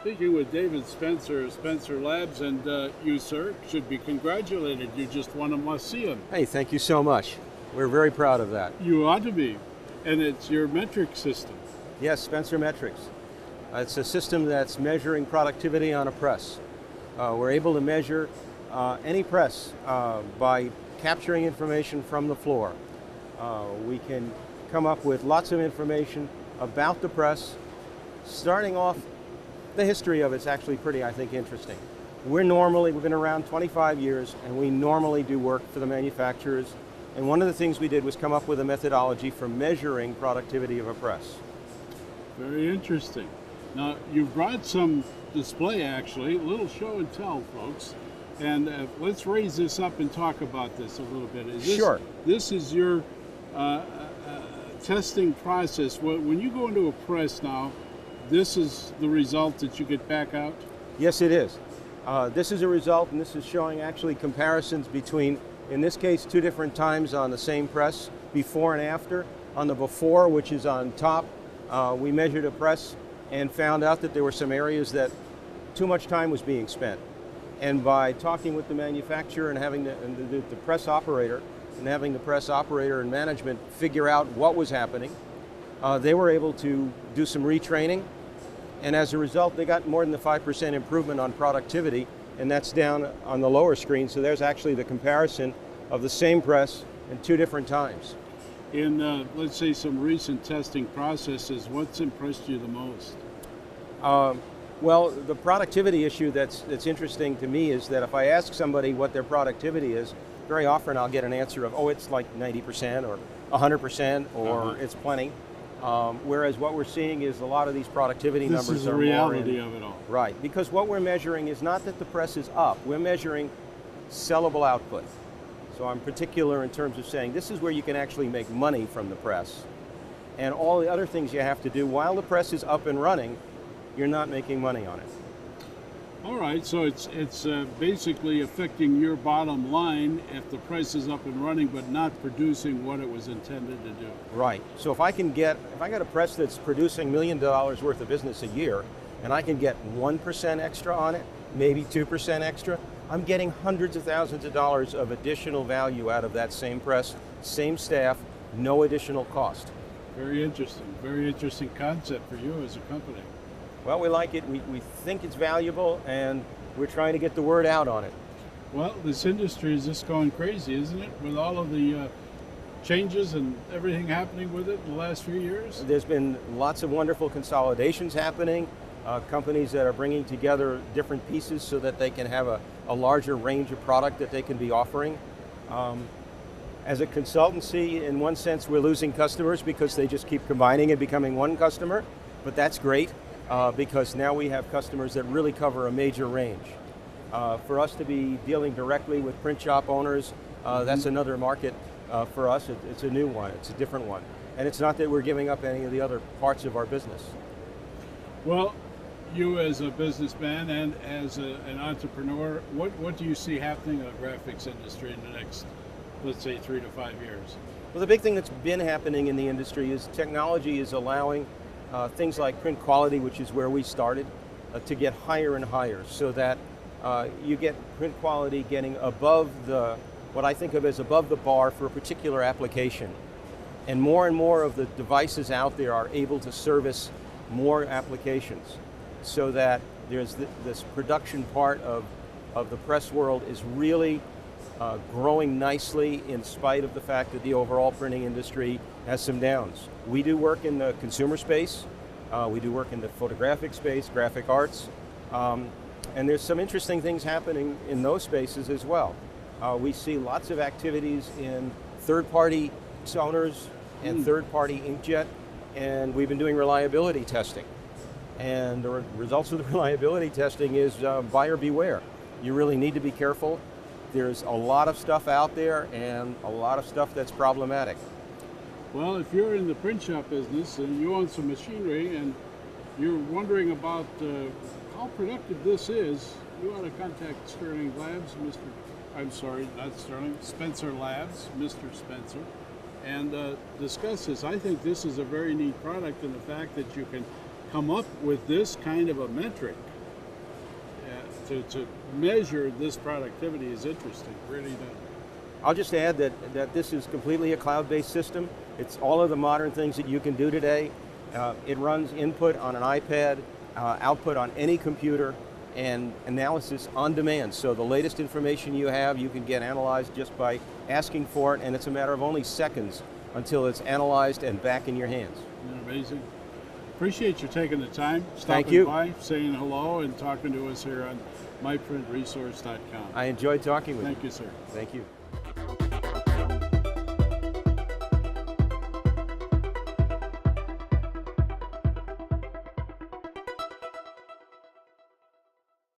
Speaking with David Spencer of Spencer Labs, and you, sir, should be congratulated. You just won a must-see-em. Hey, thank you so much. We're very proud of that. You ought to be. And it's your metric system. Yes, Spencer Metrics. It's a system that's measuring productivity on a press. We're able to measure any press by capturing information from the floor. We can come up with lots of information about the press. Starting off, the history of it's actually pretty, I think, interesting. We've been around 25 years, and we normally do work for the manufacturers. And one of the things we did was come up with a methodology for measuring productivity of a press. Very interesting. Now, you've brought some display, actually, a little show and tell, folks. And let's raise this up and talk about this a little bit. Sure. This is your testing process. When you go into a press now, this is the result that you get back out? Yes, it is. This is a result, and this is showing actually comparisons between, in this case, two different times on the same press, before and after. On the before, which is on top, we measured a press and found out that there were some areas that too much time was being spent. And by talking with the manufacturer and having the press operator, and having the press operator and management figure out what was happening, they were able to do some retraining. And as a result, they got more than the 5% improvement on productivity, and that's down on the lower screen. So there's actually the comparison of the same press in two different times. In, let's say, some recent testing processes, what's impressed you the most? Well, the productivity issue that's interesting to me is that if I ask somebody what their productivity is, very often I'll get an answer of, oh, it's like 90% or 100% or it's plenty. Whereas what we're seeing is a lot of these productivity numbers are more This is the reality of it all. Right, because what we're measuring is not that the press is up, we're measuring sellable output. So I'm particular in terms of saying this is where you can actually make money from the press. And all the other things you have to do while the press is up and running, you're not making money on it. All right, so it's basically affecting your bottom line if the press is up and running, but not producing what it was intended to do. Right. So if I got a press that's producing $1 million worth of business a year, and I can get 1% extra on it, maybe 2% extra, I'm getting hundreds of thousands of dollars of additional value out of that same press, same staff, no additional cost. Very interesting concept for you as a company. Well, we like it, we think it's valuable, and we're trying to get the word out on it. Well, this industry is just going crazy, isn't it? With all of the changes and everything happening with it in the last few years? There's been lots of wonderful consolidations happening, companies that are bringing together different pieces so that they can have a larger range of product that they can be offering. As a consultancy, in one sense, we're losing customers because they just keep combining and becoming one customer, but that's great. Because now we have customers that really cover a major range. For us to be dealing directly with print shop owners, that's another market for us. It's a new one, it's a different one. And it's not that we're giving up any of the other parts of our business. Well, you as a businessman and as an entrepreneur, what do you see happening in the graphics industry in the next, let's say, 3 to 5 years? Well, the big thing that's been happening in the industry is technology is allowing things like print quality, which is where we started, to get higher and higher, so that you get print quality getting above what I think of as above the bar for a particular application. And more of the devices out there are able to service more applications, so that there's this production part of the press world is really growing nicely in spite of the fact that the overall printing industry has some downs. We do work in the consumer space, we do work in the photographic space, graphic arts, and there's some interesting things happening in those spaces as well. We see lots of activities in third-party toners and third-party inkjet, and we've been doing reliability testing. And the results of the reliability testing is buyer beware. You really need to be careful. There's a lot of stuff out there and a lot of stuff that's problematic. Well, if you're in the print shop business and you own some machinery and you're wondering about how productive this is, you ought to contact Sterling Labs, Spencer Labs, Mr. Spencer, and discuss this. I think this is a very neat product, and the fact that you can come up with this kind of a metric to measure this productivity is interesting. Really does. I'll just add that this is completely a cloud-based system. It's all of the modern things that you can do today. It runs input on an iPad, output on any computer, and analysis on demand. So the latest information you have, you can get analyzed just by asking for it, and it's a matter of only seconds until it's analyzed and back in your hands. Isn't that amazing? Appreciate you taking the time, Thank stopping you. by, saying hello, and talking to us here on myprintresource.com. I enjoyed talking with you. Thank you, sir. Thank you.